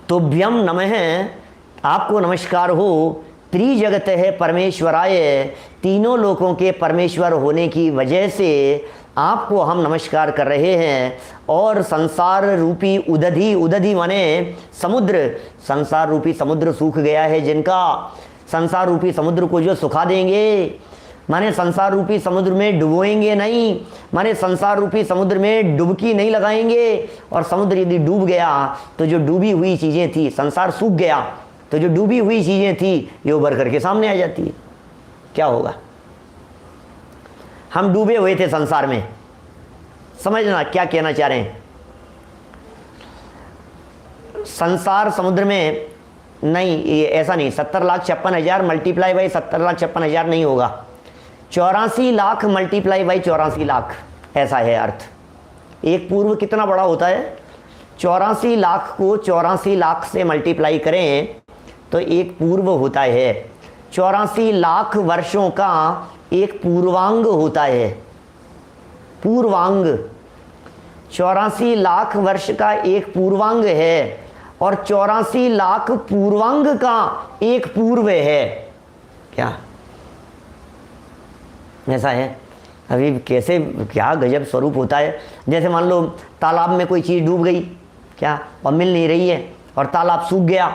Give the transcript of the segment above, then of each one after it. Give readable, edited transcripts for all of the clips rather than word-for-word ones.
तुभ्यम नमः, आपको नमस्कार हो। त्रिजगत है परमेश्वराय, तीनों लोकों के परमेश्वर होने की वजह से आपको हम नमस्कार कर रहे हैं। और संसार रूपी उदधि, उदधि माने समुद्र, संसार रूपी समुद्र सूख गया है जिनका, संसार रूपी समुद्र को जो सुखा देंगे, माने संसार रूपी समुद्र में डुबोएंगे नहीं, माने संसार रूपी समुद्र में डुबकी नहीं लगाएंगे। और समुद्र यदि डूब गया तो जो डूबी हुई चीज़ें थी, संसार सूख गया तो जो डूबी हुई चीज़ें थी ये उभर करके सामने आ जाती है। क्या होगा? हम डूबे हुए थे संसार में, समझना क्या कहना चाह रहे हैं। संसार समुद्र में नहीं, ये ऐसा नहीं, 70,56,000 मल्टीप्लाई बाई 70,56,000 नहीं होगा, 84 लाख मल्टीप्लाई बाई 84 लाख, ऐसा है अर्थ। एक पूर्व कितना बड़ा होता है? 84 लाख को 84 लाख से मल्टीप्लाई करें तो एक पूर्व होता है। 84 लाख वर्षों का एक पूर्वांग होता है, पूर्वांग। 84 लाख वर्ष का एक पूर्वांग है और 84 लाख पूर्वांग का एक पूर्व है। क्या ऐसा है? अभी कैसे, क्या गजब स्वरूप होता है। जैसे मान लो तालाब में कोई चीज़ डूब गई, क्या, और मिल नहीं रही है, और तालाब सूख गया,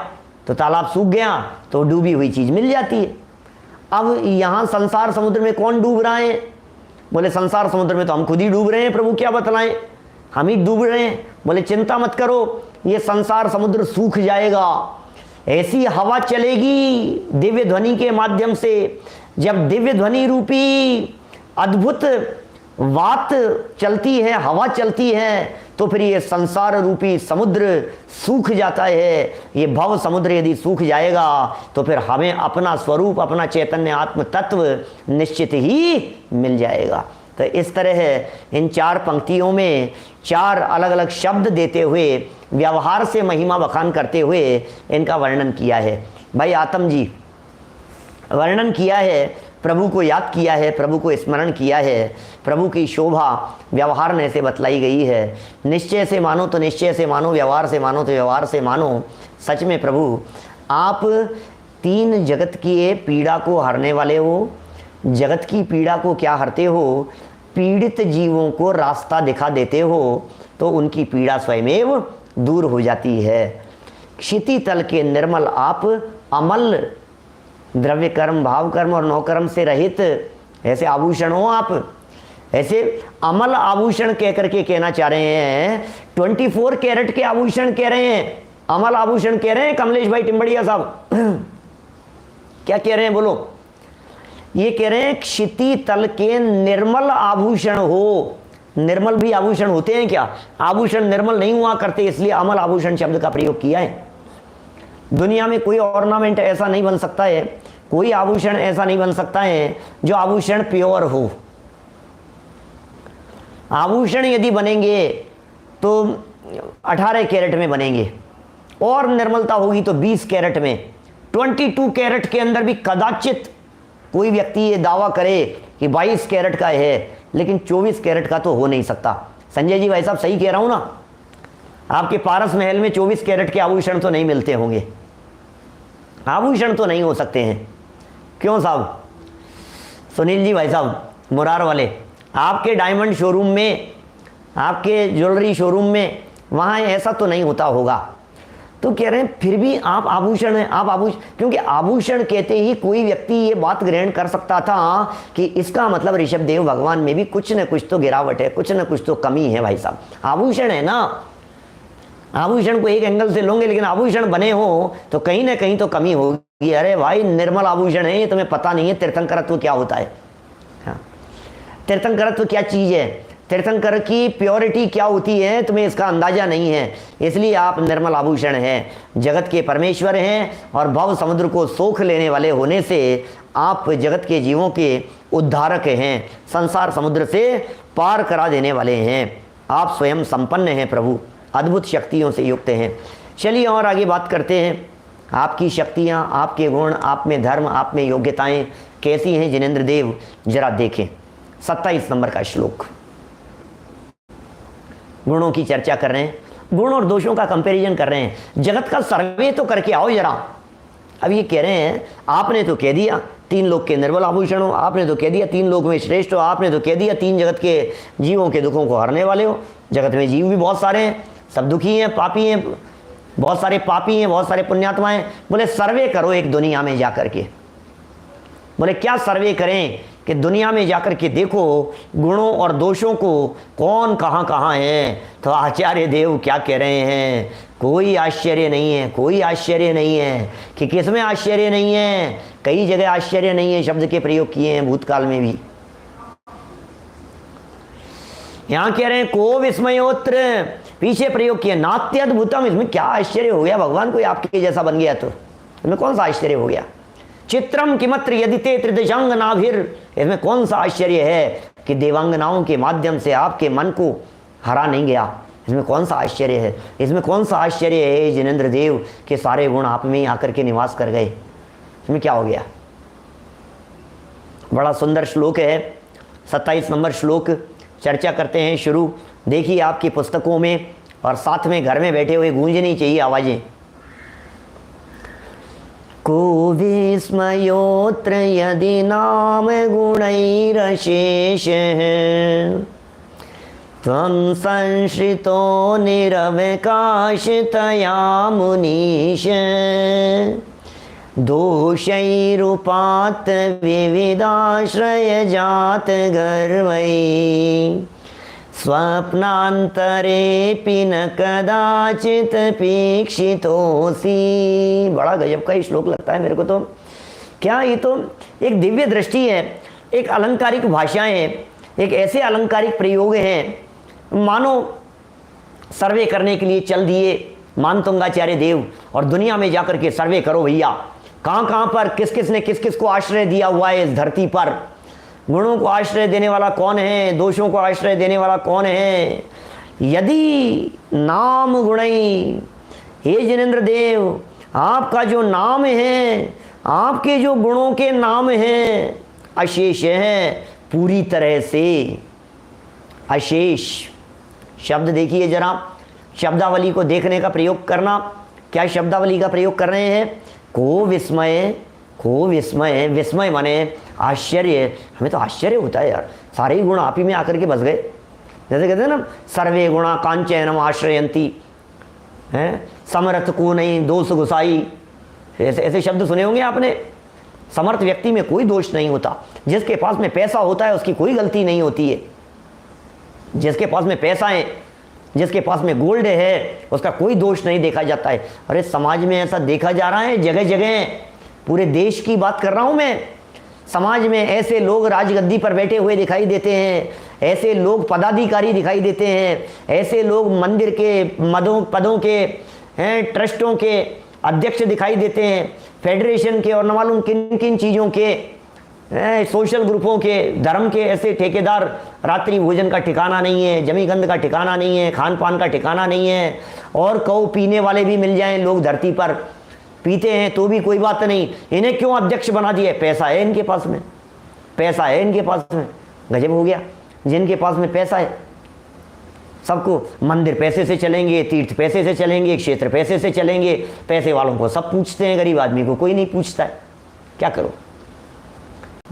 तो तालाब सूख गया तो डूबी हुई चीज़ मिल जाती है। अब यहाँ संसार समुद्र में कौन डूब रहा है? बोले संसार समुद्र में तो हम खुद ही डूब रहे हैं, प्रभु क्या बतलाएं, हम ही डूब रहे हैं। बोले चिंता मत करो, ये संसार समुद्र सूख जाएगा, ऐसी हवा चलेगी दिव्य ध्वनि के माध्यम से। जब दिव्य ध्वनि रूपी अद्भुत वात चलती है, हवा चलती है, तो फिर ये संसार रूपी समुद्र सूख जाता है। ये भव समुद्र यदि सूख जाएगा तो फिर हमें अपना स्वरूप, अपना चैतन्य आत्म तत्व निश्चित ही मिल जाएगा। तो इस तरह इन 4 पंक्तियों में 4 अलग अलग शब्द देते हुए, व्यवहार से महिमा बखान करते हुए इनका वर्णन किया है। भाई आत्म जी वर्णन किया है, प्रभु को याद किया है, प्रभु को स्मरण किया है, प्रभु की शोभा व्यवहार में से बतलाई गई है। निश्चय से मानो तो निश्चय से मानो, व्यवहार से मानो तो व्यवहार से मानो। सच में प्रभु आप 3 जगत की पीड़ा को हरने वाले हो। जगत की पीड़ा को क्या हरते हो? पीड़ित जीवों को रास्ता दिखा देते हो तो उनकी पीड़ा स्वयमेव दूर हो जाती है। क्षिति तल के निर्मल आप, अमल, द्रव्य कर्म, भाव कर्म और नौकर्म से रहित ऐसे आभूषण हो आप। ऐसे अमल आभूषण कह करके कहना चाह रहे हैं, 24 कैरेट के आभूषण कह रहे हैं, अमल आभूषण कह रहे हैं कमलेश भाई टिम्बड़िया साहब। क्या कह रहे हैं बोलो? ये कह रहे हैं क्षिति तल के निर्मल आभूषण हो। निर्मल भी आभूषण होते हैं क्या? आभूषण निर्मल नहीं हुआ करते, इसलिए अमल आभूषण शब्द का प्रयोग किया है। दुनिया में कोई ऑर्नामेंट ऐसा नहीं बन सकता है, कोई आभूषण ऐसा नहीं बन सकता है जो आभूषण प्योर हो। आभूषण यदि बनेंगे तो 18 कैरेट में बनेंगे, और निर्मलता होगी तो 20 कैरेट में। 22 कैरेट के अंदर भी कदाचित कोई व्यक्ति ये दावा करे कि 22 कैरेट का है, लेकिन 24 कैरेट का तो हो नहीं सकता। संजय जी भाई साहब सही कह रहा हूं ना? आपके पारस महल में 24 कैरेट के आभूषण तो नहीं मिलते होंगे, आभूषण तो नहीं हो सकते हैं। क्यों साहब? सुनील जी भाई साहब मुरार वाले, आपके डायमंड शोरूम में, आपके ज्वेलरी शोरूम में, वहाँ ऐसा तो नहीं होता होगा। तो कह रहे हैं फिर भी आप आभूषण हैं, आप आभूषण, क्योंकि आभूषण कहते ही कोई व्यक्ति ये बात ग्रहण कर सकता था कि इसका मतलब ऋषभ देव भगवान में भी कुछ न कुछ तो गिरावट है, कुछ न कुछ तो कमी है। भाई साहब आभूषण है ना, आभूषण को एक एंगल से लोगे, लेकिन आभूषण बने हो तो कहीं ना कहीं तो कमी होगी। अरे भाई निर्मल आभूषण है, तुम्हें पता नहीं है तीर्थंकरत्व क्या होता है। हाँ, तीर्थंकरत्व क्या चीज़ है, तीर्थंकर की प्योरिटी क्या होती है, तुम्हें इसका अंदाजा नहीं है, इसलिए आप निर्मल आभूषण हैं, जगत के परमेश्वर हैं, और भव समुद्र को सोख लेने वाले होने से आप जगत के जीवों के उद्धारक हैं, संसार समुद्र से पार करा देने वाले हैं। आप स्वयं संपन्न हैं प्रभु, अद्भुत शक्तियों से युक्त हैं। चलिए और आगे बात करते हैं। आपकी शक्तियाँ, आपके गुण, आप में धर्म, आप में योग्यताएं कैसी हैं जिनेंद्र देव, जरा देखें। 27 नंबर का श्लोक, गुणों की चर्चा कर रहे हैं। गुण और दोषों का कंपैरिजन कर रहे हैं। जगत का सर्वे तो करके आओ जरा। अब ये कह रहे हैं आपने तो कह दिया 3 लोक के निर्बल आभूषण हो, आपने तो कह दिया 3 लोक में श्रेष्ठ हो, आपने तो कह दिया 3 जगत के जीवों के दुखों को हरने वाले हो। जगत में जीव भी बहुत सारे हैं, सब दुखी हैं, पापी हैं, बहुत सारे पापी हैं, बहुत सारे पुण्यात्मा हैं। बोले सर्वे करो एक दुनिया में जाकर के। बोले क्या सर्वे करें कि दुनिया में जाकर के देखो गुणों और दोषों को कौन कहाँ कहाँ है। तो आचार्य देव क्या कह रहे हैं, कोई आश्चर्य नहीं है, कोई आश्चर्य नहीं है। कि किसमें आश्चर्य नहीं है? कई जगह आश्चर्य नहीं है शब्द के प्रयोग किए हैं भूतकाल में भी। यहां कह रहे हैं को विस्मयोत्र, पीछे प्रयोग किया नात्यद्भुतम। इसमें क्या आश्चर्य हो गया? भगवान कोई आपके जैसा बन गया तो इसमें कौन सा आश्चर्य हो गया? चित्रम किमत्र यदि ते त्रिदशांग नाभिर, इसमें कौन सा आश्चर्य है कि देवांगनाओं के माध्यम से आपके मन को हरा नहीं गया? इसमें कौन सा आश्चर्य है? इसमें कौन सा आश्चर्य है जिनेंद्र देव के सारे गुण आप में ही आकर के निवास कर गए? इसमें क्या हो गया? बड़ा सुंदर श्लोक है, 27 नंबर श्लोक चर्चा करते हैं शुरू। देखिए आपकी पुस्तकों में और साथ में घर में बैठे हुए गूंजनी चाहिए आवाजें। को विस्मयोत्र यदि नाम गुणैरशेष त्वं संश्रितो निरवकाशतया मुनीश दोषैरुपात विविधाश्रय जात गर्वै स्वप्नांतरेपि न कदाचित पीक्षितोसी। बड़ा गजब का ही श्लोक लगता है मेरे को तो। क्या ये तो एक दिव्य दृष्टि है, एक अलंकारिक भाषाएं हैं, एक ऐसे अलंकारिक प्रयोग हैं मानो सर्वे करने के लिए चल दिए मानतुंगाचार्य देव और दुनिया में जाकर के सर्वे करो भैया, कहाँ कहाँ पर किस किस ने किस किस को आश्रय दिया हुआ है इस धरती पर। गुणों को आश्रय देने वाला कौन है, दोषों को आश्रय देने वाला कौन है? यदि नाम गुणई, हे जिनेंद्र देव आपका जो नाम है, आपके जो गुणों के नाम हैं अशेष है, पूरी तरह से अशेष। शब्द देखिए जरा, शब्दावली को देखने का प्रयोग करना। क्या शब्दावली का प्रयोग कर रहे हैं? को विस्मय, को विस्मय, विस्मय माने आश्चर्य। हमें तो आश्चर्य होता है यार, सारे ही गुण आप ही में आकर के बस गए। जैसे कहते हैं ना सर्वे गुणा कांचनम आश्रयंती, हैं समर्थ को नहीं दोष गुसाई, ऐसे ऐसे शब्द सुने होंगे आपने। समर्थ व्यक्ति में कोई दोष नहीं होता, जिसके पास में पैसा होता है उसकी कोई गलती नहीं होती है। जिसके पास में पैसा है, जिसके पास में गोल्ड है, उसका कोई दोष नहीं देखा जाता है। अरे समाज में ऐसा देखा जा रहा है जगह जगह, पूरे देश की बात कर रहा हूं मैं। समाज में ऐसे लोग राजगद्दी पर बैठे हुए दिखाई देते हैं, ऐसे लोग पदाधिकारी दिखाई देते हैं, ऐसे लोग मंदिर के पदों के हैं, ट्रस्टों के अध्यक्ष दिखाई देते हैं, फेडरेशन के और न मालूम किन किन चीज़ों के, सोशल ग्रुपों के, धर्म के ऐसे ठेकेदार। रात्रि भोजन का ठिकाना नहीं है, जमीगंध का ठिकाना नहीं है, खान पान का ठिकाना नहीं है। और कौ पीने वाले भी मिल जाएं लोग धरती पर, पीते हैं तो भी कोई बात नहीं। इन्हें क्यों अध्यक्ष बना दिया? पैसा है इनके पास में, पैसा है इनके पास में। गजब हो गया, जिनके पास में पैसा है सबको मंदिर पैसे से चलेंगे, तीर्थ पैसे से चलेंगे, क्षेत्र पैसे से चलेंगे। पैसे वालों को सब पूछते हैं, गरीब आदमी को कोई नहीं पूछता है। क्या करो?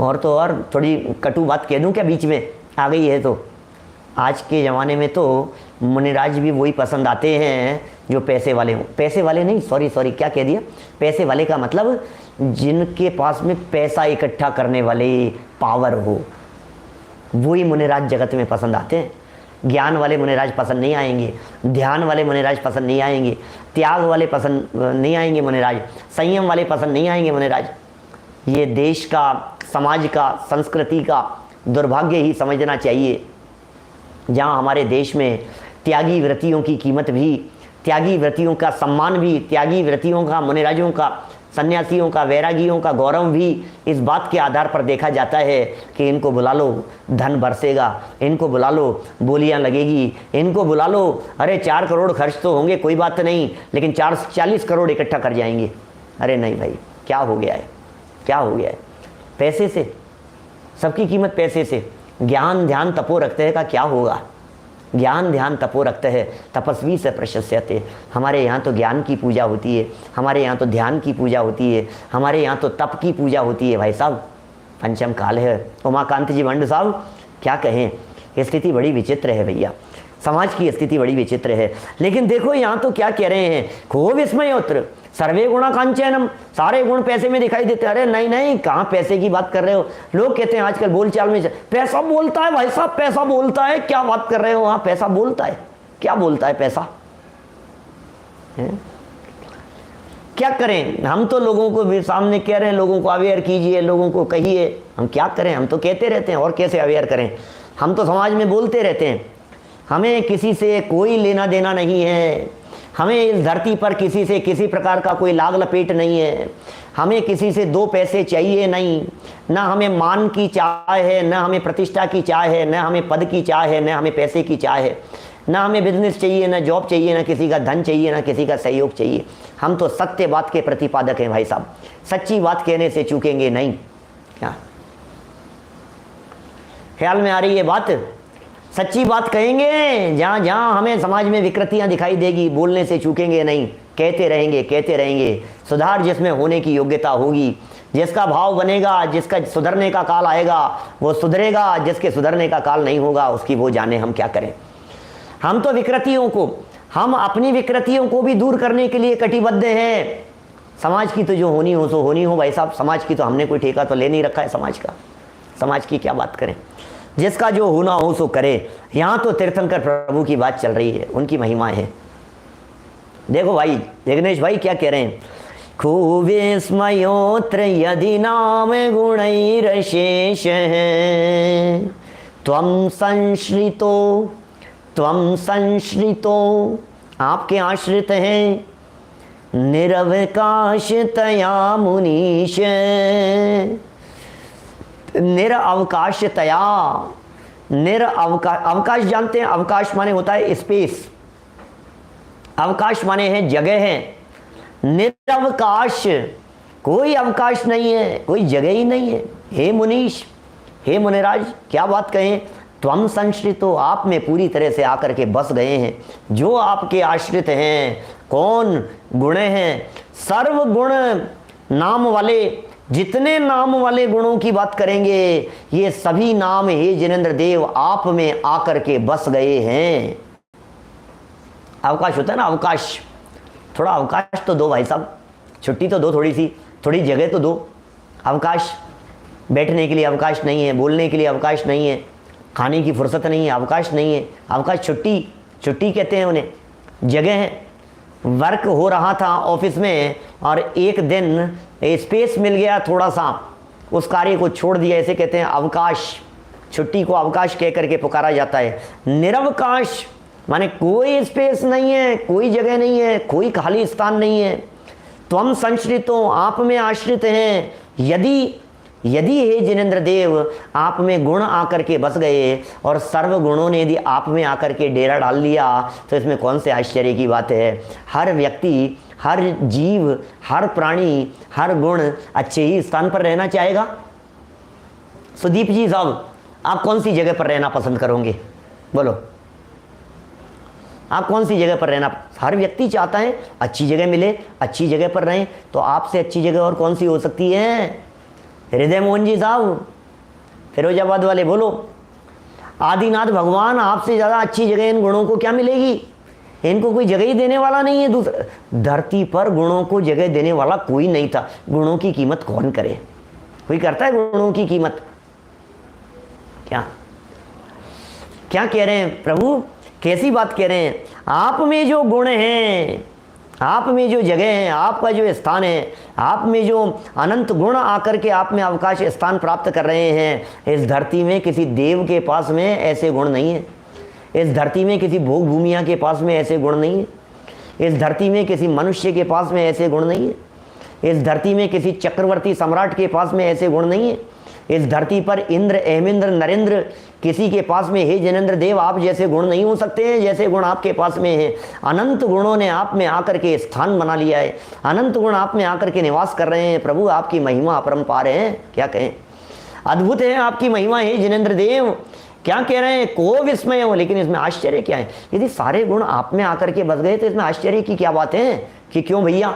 और तो और थोड़ी कटु बात कह दूं क्या बीच में आ गई है तो, आज के ज़माने में तो मुनिराज भी वही पसंद आते हैं जो पैसे वाले हों। पैसे वाले नहीं, सॉरी क्या कह दिया, पैसे वाले का मतलब जिनके पास में पैसा इकट्ठा करने वाले पावर हो, वही मुनिराज जगत में पसंद आते हैं। ज्ञान वाले मुनिराज पसंद नहीं आएंगे, ध्यान वाले मुनिराज पसंद नहीं आएंगे, त्याग वाले पसंद नहीं आएंगे मुनिराज, संयम वाले पसंद नहीं आएंगे मुनिराज। ये देश का, समाज का, संस्कृति का दुर्भाग्य ही समझना चाहिए, जहाँ हमारे देश में त्यागी व्रतियों की कीमत भी, त्यागी व्रतियों का सम्मान भी, त्यागी व्रतियों का, मुनिराजों का, सन्यासियों का, वैरागियों का गौरव भी इस बात के आधार पर देखा जाता है कि इनको बुला लो धन बरसेगा, इनको बुला लो बोलियां लगेगी, इनको बुला लो अरे 4 करोड़ खर्च तो होंगे कोई बात नहीं, लेकिन 40 करोड़ इकट्ठा कर जाएंगे। अरे नहीं भाई, क्या हो गया है, क्या हो गया है? पैसे से सबकी कीमत, पैसे से। ज्ञान ध्यान तपो रखते हैं का क्या होगा? ज्ञान ध्यान तपो रक्त है, तपस्वी से प्रशस्यते। हमारे यहाँ तो ज्ञान की पूजा होती है, हमारे यहाँ तो ध्यान की पूजा होती है, हमारे यहाँ तो तप की पूजा होती है भाई साहब। पंचम काल है। उमाकांत जी भंड साहब क्या कहें, स्थिति बड़ी विचित्र है भैया, समाज की स्थिति बड़ी विचित्र है। लेकिन देखो यहाँ तो क्या कह रहे हैं, खो विस्मयोत्र सर्वे गुणा कांचनम, सारे गुण पैसे में दिखाई देते। अरे नहीं नहीं, कहाँ पैसे की बात कर रहे हो। लोग कहते हैं आजकल बोलचाल में पैसा बोलता है, भाई साहब पैसा बोलता है, क्या बात कर रहे हो। हाँ पैसा बोलता है, क्या बोलता है पैसा है? क्या करें, हम तो लोगों को भी सामने कह रहे हैं, लोगों को अवेयर कीजिए, लोगों को कहिए, हम क्या करें, हम तो कहते रहते हैं और कैसे अवेयर करें। हम तो समाज में बोलते रहते हैं, हमें किसी से कोई लेना देना नहीं है, हमें इस धरती पर किसी से किसी प्रकार का कोई लाग लपेट नहीं है, हमें किसी से दो पैसे चाहिए नहीं, ना हमें मान की चाह है, ना हमें प्रतिष्ठा की चाह है, ना हमें पद की चाह है, ना हमें पैसे की चाह है, ना हमें बिजनेस चाहिए, ना जॉब चाहिए, ना किसी का धन चाहिए, ना किसी का सहयोग चाहिए। हम तो सत्य बात के प्रतिपादक हैं भाई साहब, सच्ची बात कहने से चूकेंगे नहीं। क्या ख्याल में आ रही है बात? सच्ची बात कहेंगे, जहाँ जहाँ हमें समाज में विकृतियाँ दिखाई देगी, बोलने से चूकेंगे नहीं, कहते रहेंगे कहते रहेंगे। सुधार जिसमें होने की योग्यता होगी, जिसका भाव बनेगा, जिसका सुधरने का काल आएगा वो सुधरेगा, जिसके सुधरने का काल नहीं होगा उसकी वो जाने हम क्या करें। हम तो विकृतियों को, हम अपनी विकृतियों को भी दूर करने के लिए कटिबद्ध हैं। समाज की तो जो होनी हो सो होनी हो भाई साहब, समाज की तो हमने कोई ठेका तो ले नहीं रखा है समाज का, समाज की क्या बात करें, जिसका जो होना हो सो करे। यहाँ तो तीर्थंकर प्रभु की बात चल रही है, उनकी महिमा है। देखो भाई जगनेश भाई क्या कह रहे हैं, खूविस्मयोत्र यदि नाम गुणैरशेष है, त्वं संश्रितो आपके आश्रित हैं, निरवकाशतया मुनीश, निरअवकाशतया, अवकाश जानते हैं, अवकाश माने होता है स्पेस, अवकाश माने है जगह है। निरअवकाश, कोई अवकाश नहीं है, कोई जगह ही नहीं है। हे मुनीश, हे मुनिराज, क्या बात कहें, त्वं संश्रितो, आप में पूरी तरह से आकर के बस गए हैं। जो आपके आश्रित हैं, कौन गुण हैं, सर्व गुण नाम वाले, जितने नाम वाले गुणों की बात करेंगे ये सभी नाम हे जिनेंद्र देव आप में आकर के बस गए हैं। अवकाश होता है ना, अवकाश, थोड़ा अवकाश तो दो भाई साहब, छुट्टी तो दो, थोड़ी सी, थोड़ी जगह तो दो। अवकाश, बैठने के लिए अवकाश नहीं है, बोलने के लिए अवकाश नहीं है, खाने की फुर्सत नहीं है, अवकाश नहीं है। अवकाश छुट्टी, छुट्टी कहते हैं उन्हें, जगह है। वर्क हो रहा था ऑफिस में और एक दिन स्पेस मिल गया थोड़ा सा, उस कार्य को छोड़ दिया, ऐसे कहते हैं अवकाश। छुट्टी को अवकाश कह करके पुकारा जाता है। निरवकाश माने कोई स्पेस नहीं है, कोई जगह नहीं है, कोई खाली स्थान नहीं है। त्वं संश्रितो, आप में आश्रित हैं। यदि हे जिनेंद्र देव आप में गुण आकर के बस गए और सर्व गुणों ने यदि आप में आकर के डेरा डाल लिया तो इसमें कौन से आश्चर्य की बात है। हर व्यक्ति, हर जीव, हर प्राणी, हर गुण अच्छे ही स्थान पर रहना चाहेगा। सुदीप जी साहब, आप कौन सी जगह पर रहना पसंद करोगे, बोलो, आप कौन सी जगह पर रहना? हर व्यक्ति चाहता है अच्छी जगह मिले, अच्छी जगह पर रहें। तो आपसे अच्छी जगह और कौन सी हो सकती है? हृदय मोहन जी साहब, फिरोजाबाद वाले, बोलो। आदिनाथ भगवान, आपसे ज़्यादा अच्छी जगह इन गुणों को क्या मिलेगी? इनको कोई जगह ही देने वाला नहीं है। दूसरा, धरती पर गुणों को जगह देने वाला कोई नहीं था। गुणों की कीमत कौन करे? कोई करता है गुणों की कीमत? क्या क्या कह रहे हैं प्रभु, कैसी बात कह रहे हैं? आप में जो गुण हैं, आप में जो जगह है, आपका जो स्थान है, आप में जो अनंत गुण आकर के आप में अवकाश स्थान प्राप्त कर रहे हैं, इस धरती में किसी देव के पास में ऐसे गुण नहीं है। इस धरती में किसी भोग भूमिया के पास में ऐसे गुण नहीं है। इस धरती में किसी मनुष्य के पास में ऐसे गुण नहीं है। इस धरती में किसी चक्रवर्ती सम्राट के पास में ऐसे गुण नहीं है। इस धरती पर इंद्र, अहमिंद्र, नरेंद्र, किसी के पास में हे जिनेंद्र देव आप जैसे गुण नहीं हो सकते हैं जैसे गुण आपके पास में हैं। अनंत गुणों ने आप में आकर के स्थान बना लिया है। अनंत गुण आप में आकर के निवास कर रहे हैं। प्रभु आपकी महिमा अपरंपार है, क्या कहें, अद्भुत है आपकी महिमा है जिनेंद्र देव। क्या कह रहे हैं, को विस्मय हो, लेकिन इसमें आश्चर्य क्या है? यदि सारे गुण आप में आकर के बस गए तो इसमें आश्चर्य की क्या बात है कि क्यों भैया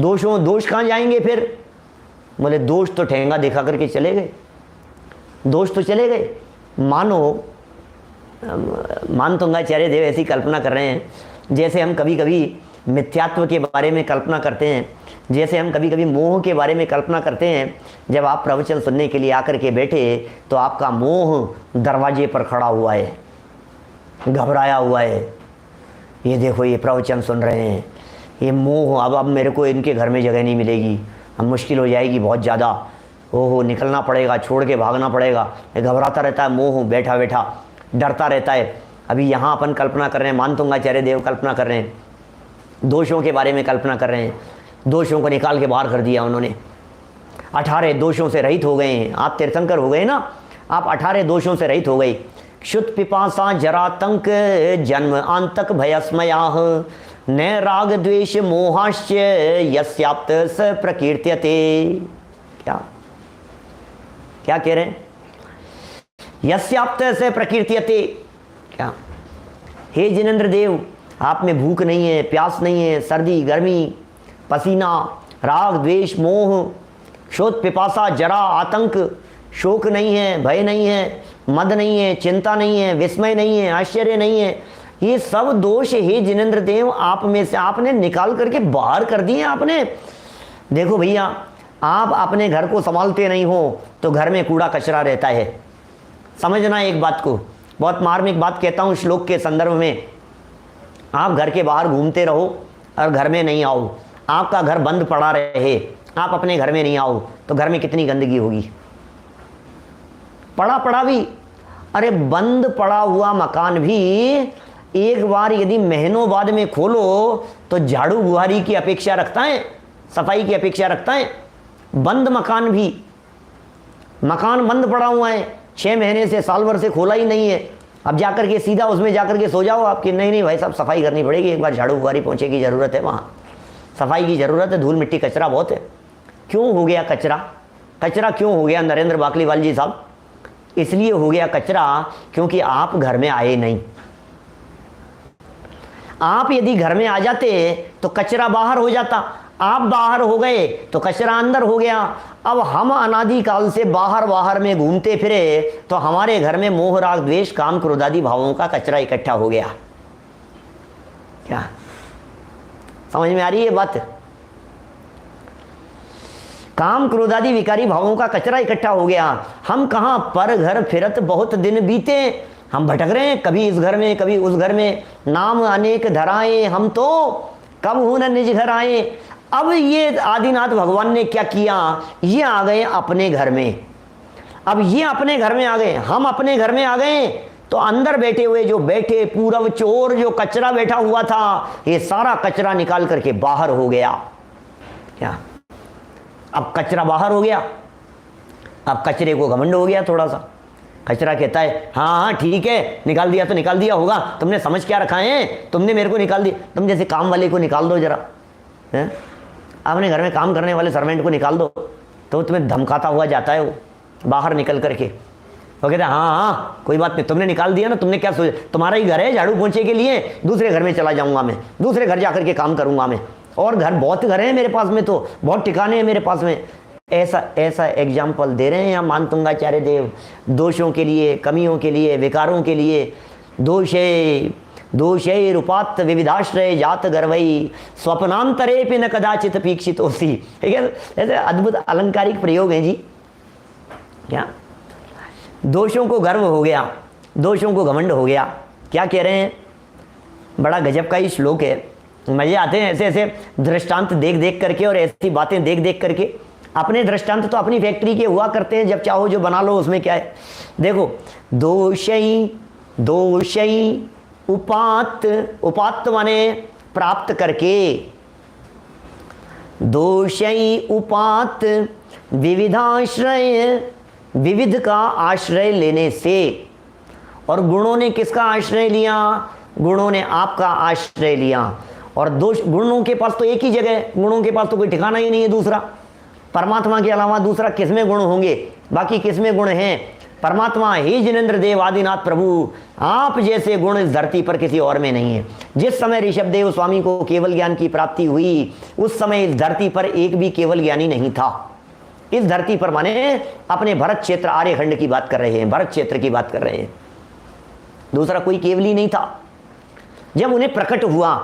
दोष कहाँ जाएंगे फिर? बोले दोष तो ठेंगा दिखा करके चले गए, दोष तो चले गए। मान तुंगाचार्य देव ऐसी कल्पना कर रहे हैं जैसे हम कभी कभी मिथ्यात्व के बारे में कल्पना करते हैं, जैसे हम कभी कभी मोह के बारे में कल्पना करते हैं। जब आप प्रवचन सुनने के लिए आकर के बैठे तो आपका मोह दरवाजे पर खड़ा हुआ है, घबराया हुआ है, ये देखो ये प्रवचन सुन रहे हैं, ये मोह, अब मेरे को इनके घर में जगह नहीं मिलेगी, अब मुश्किल हो जाएगी बहुत ज़्यादा, ओहो निकलना पड़ेगा, छोड़ के भागना पड़ेगा। ये घबराता रहता है मोह, बैठा बैठा डरता रहता है। अभी यहाँ अपन कल्पना कर रहे हैं, मान तुंगाचार्य देव कल्पना कर रहे हैं, दोषों के बारे में कल्पना कर रहे हैं। दोषों को निकाल के बाहर कर दिया उन्होंने, 18 दोषों से रहित हो गए हैं। आप तीर्थंकर हो गए ना, आप 18 दोषों से रहित हो गए। क्षुत पिपासा जरातंक जन्म आंतक भयस्मयाः न राग द्वेष मोहाश्च यस्याप्त स प्रकीर्त्यते। क्या क्या कह रहे हैं? यस्याप्त स प्रकीर्त्यते। क्या? हे जिनेंद्र देव, आप में भूख नहीं है, प्यास नहीं है, सर्दी गर्मी पसीना राग द्वेष मोह क्षोध पिपासा जरा आतंक, शोक नहीं है, भय नहीं है, मद नहीं है, चिंता नहीं है, विस्मय नहीं है, आश्चर्य नहीं है, ये सब दोष हे जिनेंद्र देव आप में से आपने निकाल करके बाहर कर दिए आपने। देखो भैया, आप अपने घर को संभालते नहीं हो तो घर में कूड़ा कचरा रहता है। समझना एक बात को, बहुत मार्मिक बात कहता हूँ श्लोक के संदर्भ में। आप घर के बाहर घूमते रहो और घर में नहीं आओ, आपका घर बंद पड़ा रहे, आप अपने घर में नहीं आओ तो घर में कितनी गंदगी होगी। पड़ा भी, अरे बंद पड़ा हुआ मकान भी एक बार यदि महीनों बाद में खोलो तो झाड़ू बुहारी की अपेक्षा रखता है, सफाई की अपेक्षा रखता है। बंद मकान भी, मकान बंद पड़ा हुआ है, 6 महीने से साल भर से खोला ही नहीं है, अब जाकर के सीधा उसमें जाकर के सो जाओ आपकी। नहीं भाई साहब, सफाई करनी पड़ेगी, एक बार झाड़ू बुहारी पोंछे की ज़रूरत है, वहाँ सफाई की ज़रूरत है, धूल मिट्टी कचरा बहुत है। क्यों हो गया कचरा? कचरा क्यों हो गया नरेंद्र बाकलीवाल जी साहब? इसलिए हो गया कचरा क्योंकि आप घर में आए नहीं। आप यदि घर में आ जाते तो कचरा बाहर हो जाता, आप बाहर हो गए तो कचरा अंदर हो गया। अब हम अनादिकाल से बाहर में घूमते फिरे तो हमारे घर में मोह राग द्वेष काम क्रोध आदि भावों का कचरा इकट्ठा हो गया। क्या समझ में आ रही है बात? काम क्रोध आदि विकारी भावों का कचरा इकट्ठा हो गया। हम कहां पर घर फिरत बहुत दिन बीते, हम भटक रहे हैं, कभी इस घर में कभी उस घर में, नाम अनेक धराए हम तो कब हूं न निज घर आए। अब ये आदिनाथ भगवान ने क्या किया, ये आ गए अपने घर में। अब ये अपने घर में आ गए, हम अपने घर में आ गए तो अंदर बैठे हुए जो बैठे पूरब चोर जो कचरा बैठा हुआ था, ये सारा कचरा निकाल करके बाहर हो गया। क्या? अब कचरा बाहर हो गया, अब कचरे को घमंड हो गया थोड़ा सा। कचरा कहता है हाँ ठीक है, निकाल दिया तो निकाल दिया होगा, तुमने समझ क्या रखा है, तुमने मेरे को निकाल दिया। तुम जैसे काम वाले को निकाल दो जरा, हैं? अपने घर में काम करने वाले सर्वेंट को निकाल दो तो तुम्हें धमकाता हुआ जाता है वो बाहर निकल करके। वो कहते हैं हाँ कोई बात नहीं, तुमने निकाल दिया ना, तुमने क्या सोचा, तुम्हारा ही घर है झाड़ू पोंछे के लिए, दूसरे घर में चला जाऊंगा मैं, दूसरे घर जाकर के काम करूंगा मैं, और घर बहुत घर हैं मेरे पास में, तो बहुत ठिकाने हैं मेरे पास में। ऐसा एग्जाम्पल दे रहे हैं यहाँ मान तुंगाचार्य देव, दोषों के लिए, कमियों के लिए, विकारों के लिए। दोषे रूपात विविधाश्रय जात गर्वई स्वप्नांतरे पे न कदाचित पीक्षित होती। ठीक है, ऐसे अद्भुत अलंकारिक प्रयोग हैं जी। क्या? दोषों को गर्व हो गया, दोषों को घमंड हो गया। क्या कह रहे हैं? बड़ा गजब का ही श्लोक है, मजे आते हैं ऐसे ऐसे दृष्टांत देख देख करके और ऐसी बातें देख देख करके। अपने दृष्टांत तो अपनी फैक्ट्री के हुआ करते हैं, जब चाहो जो बना लो, उसमें क्या है। देखो, दोषई उपात्त माने प्राप्त करके, दोषई उपात्त विविधाश्रय, विविध का आश्रय लेने से। और गुणों ने किसका आश्रय लिया? गुणों ने आपका आश्रय लिया। और दोष, गुणों के पास तो एक ही जगह, गुणों के पास तो कोई ठिकाना ही नहीं है दूसरा। परमात्मा के अलावा दूसरा किसमें गुण होंगे? बाकी किसमें गुण हैं? परमात्मा हे जिनेन्द्र देव आदिनाथ प्रभु, आप जैसे गुण इस धरती पर किसी और में नहीं है। जिस समय ऋषभदेव स्वामी को केवल ज्ञान की प्राप्ति हुई, उस समय इस धरती पर एक भी केवल ज्ञानी नहीं था। इस धरती पर माने अपने भरत क्षेत्र आर्यखंड की बात कर रहे हैं, भरत क्षेत्र की बात कर रहे हैं, दूसरा कोई केवली नहीं था। जब उन्हें प्रकट हुआ,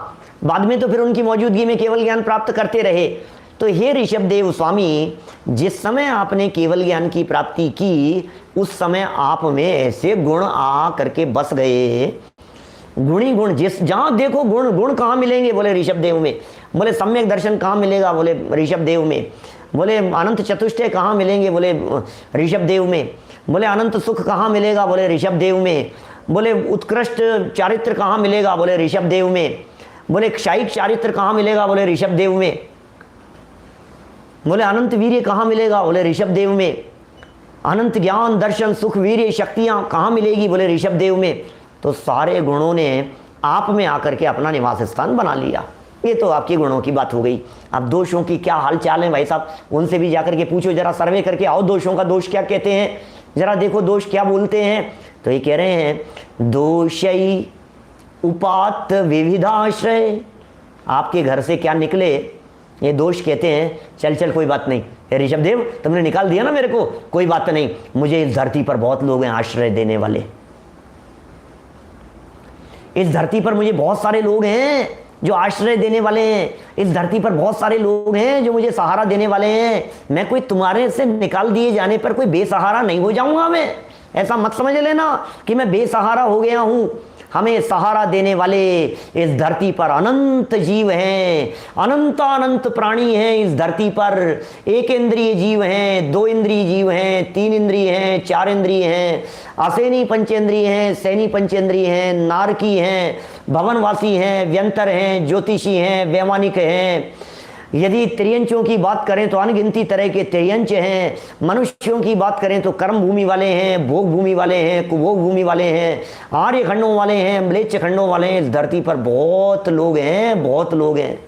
बाद में तो फिर उनकी मौजूदगी में केवल ज्ञान प्राप्त करते रहे। तो हे ऋषभदेव स्वामी, जिस समय आपने केवल ज्ञान की प्राप्ति की, उस समय आप में ऐसे गुण आ करके बस गए, गुणी गुण, जिस जहां देखो गुण, गुण कहाँ मिलेंगे? बोले ऋषभदेव में। बोले सम्यक दर्शन कहाँ मिलेगा? बोले ऋषभदेव में। बोले अनंत चतुष्टय कहाँ मिलेंगे? बोले ऋषभदेव में। बोले अनंत सुख कहाँ मिलेगा? बोले ऋषभदेव में। बोले उत्कृष्ट चारित्र कहाँ मिलेगा? बोले ऋषभदेव में। बोले क्षायिक चारित्र कहाँ मिलेगा? बोले ऋषभदेव में। बोले अनंत वीर्य कहाँ मिलेगा? बोले ऋषभदेव में। अनंत ज्ञान दर्शन सुख वीर्य शक्तियाँ कहाँ मिलेगी? बोले ऋषभदेव में। तो सारे गुणों ने आप में आकर के अपना निवास स्थान बना लिया। ये तो आपके गुणों की बात हो गई। अब दोषों की क्या हाल चाल है भाई साहब, उनसे भी जाकर के पूछो, जरा सर्वे करके आओ, दोषों का दोष क्या कहते हैं, जरा देखो दोष क्या बोलते हैं। तो ये कह रहे हैं दोषई उपात विविधाश्रय। आपके घर से क्या निकले, ये दोष कहते हैं। चल चल कोई बात नहीं, ऋषभदेव तुमने निकाल दिया ना मेरे को, कोई बात नहीं, मुझे इस धरती पर बहुत लोग हैं आश्रय देने वाले। इस धरती पर मुझे बहुत सारे लोग हैं जो आश्रय देने वाले हैं। इस धरती पर बहुत सारे लोग हैं जो मुझे सहारा देने वाले हैं। मैं कोई तुम्हारे से निकाल दिए जाने पर कोई बेसहारा नहीं हो जाऊंगा। मैं ऐसा मत समझ लेना कि मैं बेसहारा हो गया हूं। हमें सहारा देने वाले इस धरती पर अनंत जीव हैं, अनंत अनंत प्राणी हैं इस धरती पर। एक इंद्रिय जीव हैं, दो इंद्रिय जीव हैं, तीन इंद्रिय हैं, चार इंद्रिय हैं, असेनी पंचेंद्रिय हैं, सैनी पंचेंद्रिय हैं, नारकी हैं, भवनवासी हैं, व्यंतर हैं, ज्योतिषी हैं, वैमानिक हैं। यदि त्रियंचों की बात करें तो अनगिनती तरह के त्रियंच हैं। मनुष्यों की बात करें तो कर्म भूमि वाले हैं, भोग भूमि वाले हैं, कुभोग भूमि वाले हैं, आर्य खंडों वाले हैं, म्लेच्छ खंडों वाले हैं। इस धरती पर बहुत लोग हैं, बहुत लोग हैं।